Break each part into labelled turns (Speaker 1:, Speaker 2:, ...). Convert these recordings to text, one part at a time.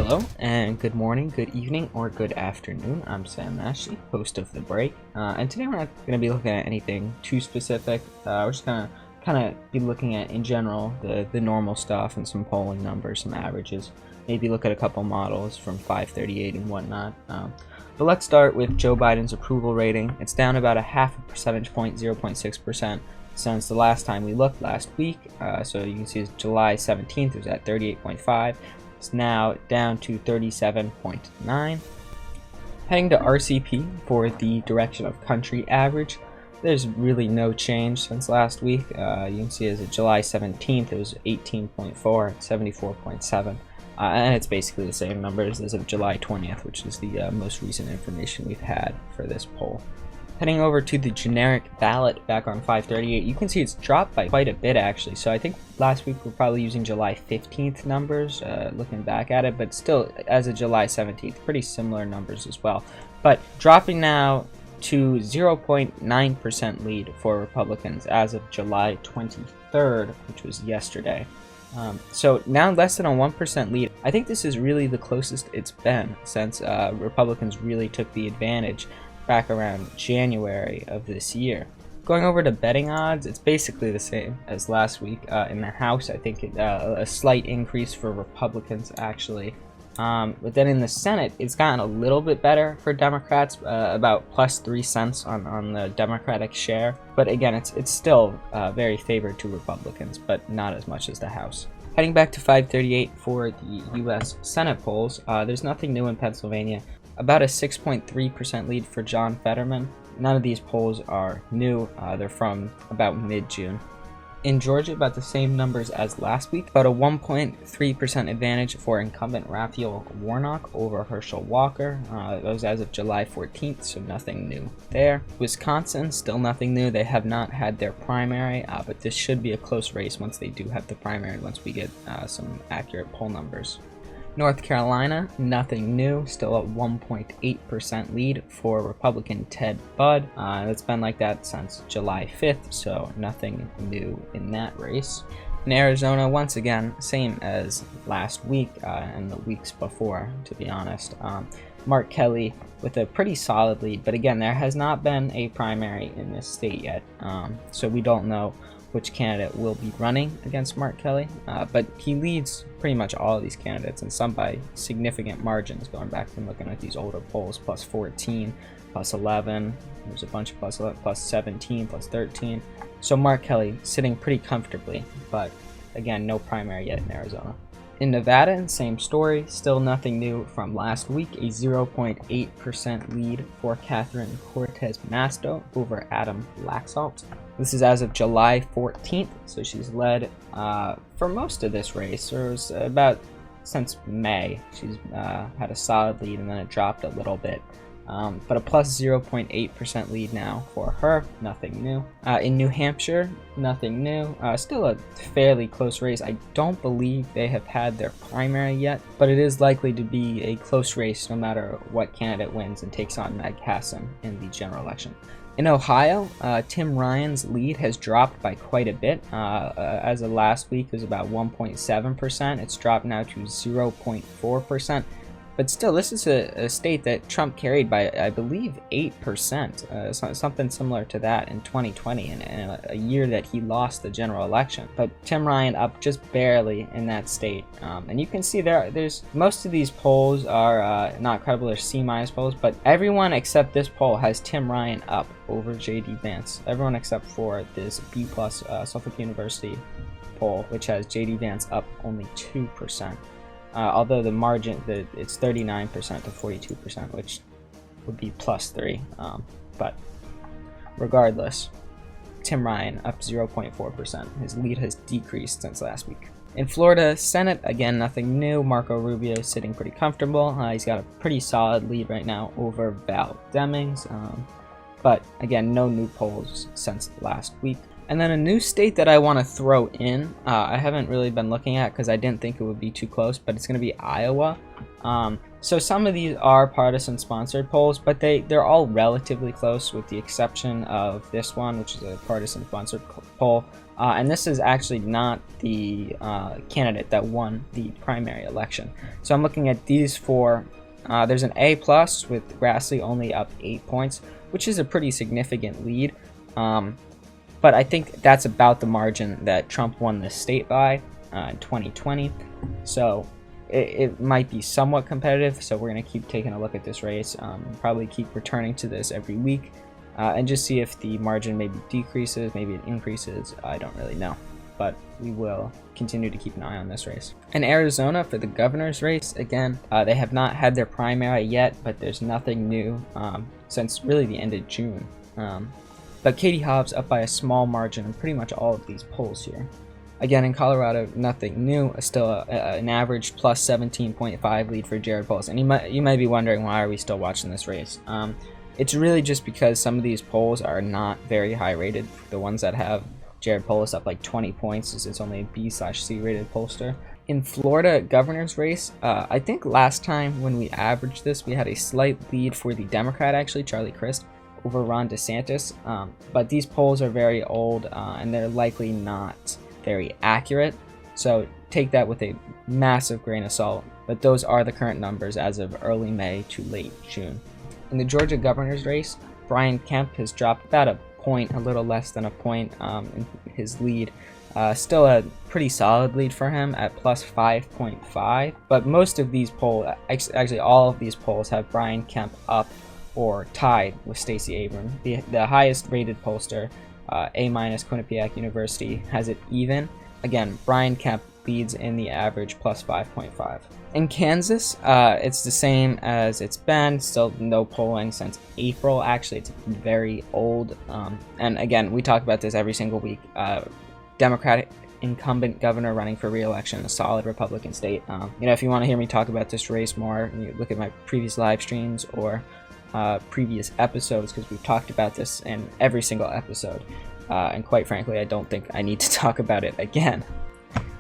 Speaker 1: Hello, and good morning, good evening, or good afternoon. I'm Sam Maschi, host of The Break, and today we're not going to be looking at anything too specific. We're just going to kind of be looking at, in general, the normal stuff and some polling numbers, some averages. Maybe look at a couple models from 538 and whatnot. But let's start with Joe Biden's approval rating. It's down about a half a percentage point, 0.6%, since the last time we looked last week. So you can see it's July 17th, it was at 38.5. It's now down to 37.9. Heading to RCP for the direction of country average, there's really no change since last week. You can see as of July 17th, it was 18.4, 74.7. And it's basically the same numbers as of July 20th, which is the most recent information we've had for this poll. Heading over to the generic ballot back on 538, you can see it's dropped by quite a bit actually. So I think last week we're probably using July 15th numbers, looking back at it, but still as of July 17th, pretty similar numbers as well. But dropping now to 0.9% lead for Republicans as of July 23rd, which was yesterday. So now less than a 1% lead. I think this is really the closest it's been since Republicans really took the advantage back around January of this year. Going over to betting odds, it's basically the same as last week. In the House, I think a slight increase for Republicans actually. But then in the Senate, it's gotten a little bit better for Democrats, about plus 3 cents on the Democratic share. But again, it's still very favored to Republicans, but not as much as the House. Heading back to 538 for the U.S. Senate polls, there's nothing new in Pennsylvania. About a 6.3% lead for John Fetterman. None of these polls are new. They're from about mid-June. In Georgia, about the same numbers as last week. About a 1.3% advantage for incumbent Raphael Warnock over Herschel Walker. That was as of July 14th, so nothing new there. Wisconsin, still nothing new. They have not had their primary, but this should be a close race once they do have the primary, once we get some accurate poll numbers. North Carolina, nothing new, still at 1.8% lead for Republican Ted Budd. It's been like that since July 5th, so nothing new in that race. In Arizona, once again, same as last week and the weeks before, to be honest. Mark Kelly with a pretty solid lead, but again, there has not been a primary in this state yet, so we don't know which candidate will be running against Mark Kelly, but he leads pretty much all of these candidates, and some by significant margins, going back and looking at these older polls, plus 14, plus 11, there's a bunch of plus 11, plus 17, plus 13. So Mark Kelly sitting pretty comfortably, but again, no primary yet in Arizona. In Nevada, same story, still nothing new from last week, a 0.8% lead for Catherine Cortez Masto over Adam Laxalt. This is as of July 14th, so she's led for most of this race, or about since May. She's had a solid lead and then it dropped a little bit. But a plus 0.8% lead now for her, nothing new. In New Hampshire, nothing new. Still a fairly close race. I don't believe they have had their primary yet, but it is likely to be a close race no matter what candidate wins and takes on Meg Hassan in the general election. In Ohio, Tim Ryan's lead has dropped by quite a bit. As of last week, it was about 1.7%. It's dropped now to 0.4%. But still, this is a state that Trump carried by, I believe, 8%, something similar to that in 2020, in a year that he lost the general election. But Tim Ryan up just barely in that state. And you can see there's most of these polls are not credible, they're C- polls, but everyone except this poll has Tim Ryan up over J.D. Vance. Everyone except for this B+ Suffolk University poll, which has J.D. Vance up only 2%. Although the margin, it's 39% to 42%, which would be plus 3. But regardless, Tim Ryan up 0.4%. His lead has decreased since last week. In Florida Senate, again, nothing new. Marco Rubio sitting pretty comfortable. He's got a pretty solid lead right now over Val Demings. But again, no new polls since last week. And then a new state that I want to throw in, I haven't really been looking at because I didn't think it would be too close, but it's going to be Iowa. So some of these are partisan sponsored polls, but they're all relatively close with the exception of this one, which is a partisan sponsored poll. And this is actually not the candidate that won the primary election. So I'm looking at these four. There's an A plus with Grassley only up 8 points, which is a pretty significant lead. But I think that's about the margin that Trump won this state by in 2020. So it might be somewhat competitive. So we're going to keep taking a look at this race, probably keep returning to this every week, and just see if the margin maybe decreases, maybe it increases. I don't really know. But we will continue to keep an eye on this race. In Arizona, for the governor's race, again, they have not had their primary yet, but there's nothing new since really the end of June. But Katie Hobbs up by a small margin in pretty much all of these polls here. Again, in Colorado, nothing new, still an average plus 17.5 lead for Jared Polis. And you might be wondering, why are we still watching this race? It's really just because some of these polls are not very high rated. The ones that have Jared Polis up like 20 points, it's only a B/C rated pollster. In Florida governor's race, I think last time when we averaged this, we had a slight lead for the Democrat, actually, Charlie Crist, over Ron DeSantis. But these polls are very old, and they're likely not very accurate. So take that with a massive grain of salt. But those are the current numbers as of early May to late June. In the Georgia governor's race, Brian Kemp has dropped about a point, a little less than a point in his lead. Still a pretty solid lead for him at plus 5.5, but most of these polls, actually all of these polls, have Brian Kemp up or tied with Stacey Abrams. The highest rated pollster, A- Quinnipiac University, has it even. Again, Brian Kemp leads in the average plus 5.5. In Kansas, it's the same as it's been, still no polling since April. Actually, it's very old. And again, we talk about this every single week. Democratic incumbent governor running for re-election in a solid Republican state. If you want to hear me talk about this race more, you look at my previous live streams or previous episodes, because we've talked about this in every single episode. And quite frankly, I don't think I need to talk about it again.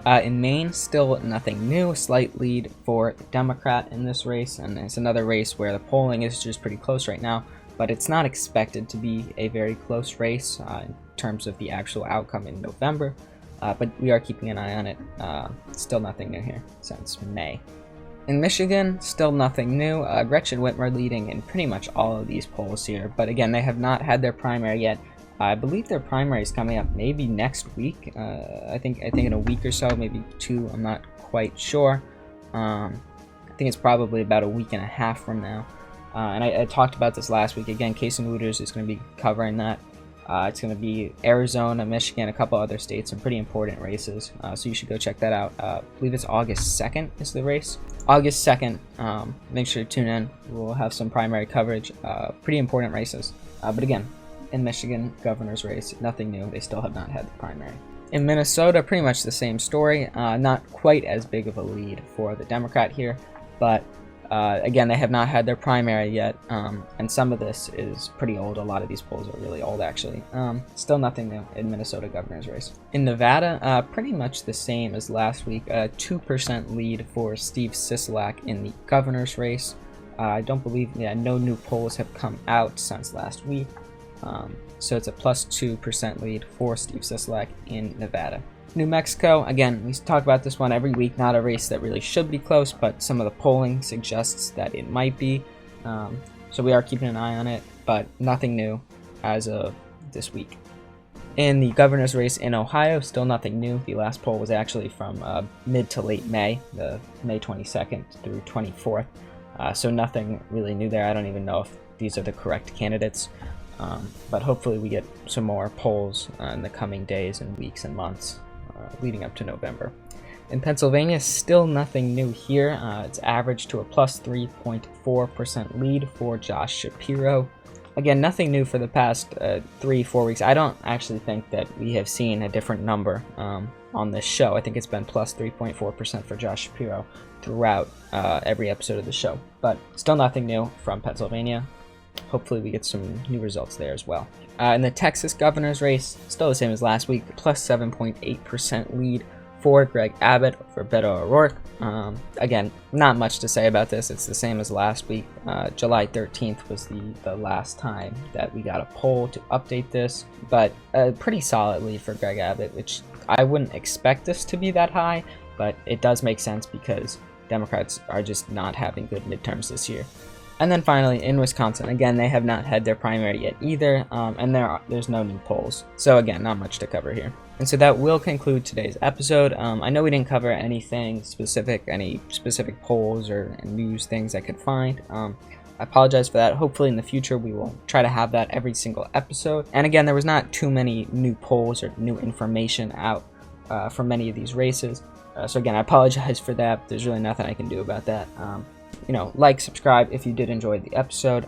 Speaker 1: In Maine, still nothing new. A slight lead for the Democrat in this race, and it's another race where the polling is just pretty close right now, but it's not expected to be a very close race in terms of the actual outcome in November, but we are keeping an eye on it. Still nothing new here since May. In Michigan, still nothing new. Gretchen Whitmer leading in pretty much all of these polls here, but again, they have not had their primary yet. I believe their primary is coming up maybe next week. I think in a week or so, maybe 2. I'm not quite sure. I think it's probably about a week and a half from now. And I talked about this last week. Again, Kason Wooters is going to be covering that. It's going to be Arizona, Michigan, a couple other states, some pretty important races. So you should go check that out. I believe it's August 2nd is the race. August 2nd. Make sure to tune in. We'll have some primary coverage. Pretty important races. But again, in Michigan governor's race, nothing new. They still have not had the primary. In Minnesota, pretty much the same story. Not quite as big of a lead for the Democrat here, but again, they have not had their primary yet, and some of this is pretty old. A lot of these polls are really old, actually. Still nothing new in Minnesota governor's race. In Nevada, pretty much the same as last week. A 2% lead for Steve Sisolak in the governor's race. I don't believe, no new polls have come out since last week. So it's a plus 2% lead for Steve Sisolak in Nevada. New Mexico, again, we talk about this one every week. Not a race that really should be close, but some of the polling suggests that it might be. So we are keeping an eye on it, but nothing new as of this week. In the governor's race in Ohio, still nothing new. The last poll was actually from mid to late May, the May 22nd through 24th. So nothing really new there. I don't even know if these are the correct candidates. But hopefully we get some more polls in the coming days and weeks and months leading up to November. In Pennsylvania, still nothing new here. It's averaged to a plus 3.4% lead for Josh Shapiro. Again, nothing new for the past 3-4 weeks. I don't actually think that we have seen a different number on this show. I think it's been plus 3.4% for Josh Shapiro throughout every episode of the show. But still nothing new from Pennsylvania. Hopefully we get some new results there as well. In the Texas governor's race, still the same as last week, plus 7.8% lead for Greg Abbott or for Beto O'Rourke. Again, not much to say about this. It's the same as last week. July 13th was the last time that we got a poll to update this, but pretty solidly for Greg Abbott, which I wouldn't expect this to be that high, but it does make sense because Democrats are just not having good midterms this year. And then finally, in Wisconsin, again, they have not had their primary yet either, and there's no new polls. So again, not much to cover here. And so that will conclude today's episode. I know we didn't cover anything specific, any specific polls or news things I could find. I apologize for that. Hopefully in the future we will try to have that every single episode. And again, there was not too many new polls or new information out for many of these races. So again, I apologize for that. There's really nothing I can do about that. Like, subscribe if you did enjoy the episode.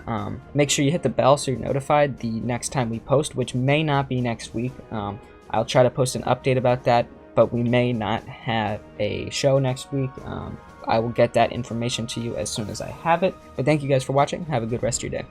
Speaker 1: Make sure you hit the bell so you're notified the next time we post, which may not be next week. I'll try to post an update about that, but we may not have a show next week. I will get that information to you as soon as I have it. But thank you guys for watching. Have a good rest of your day.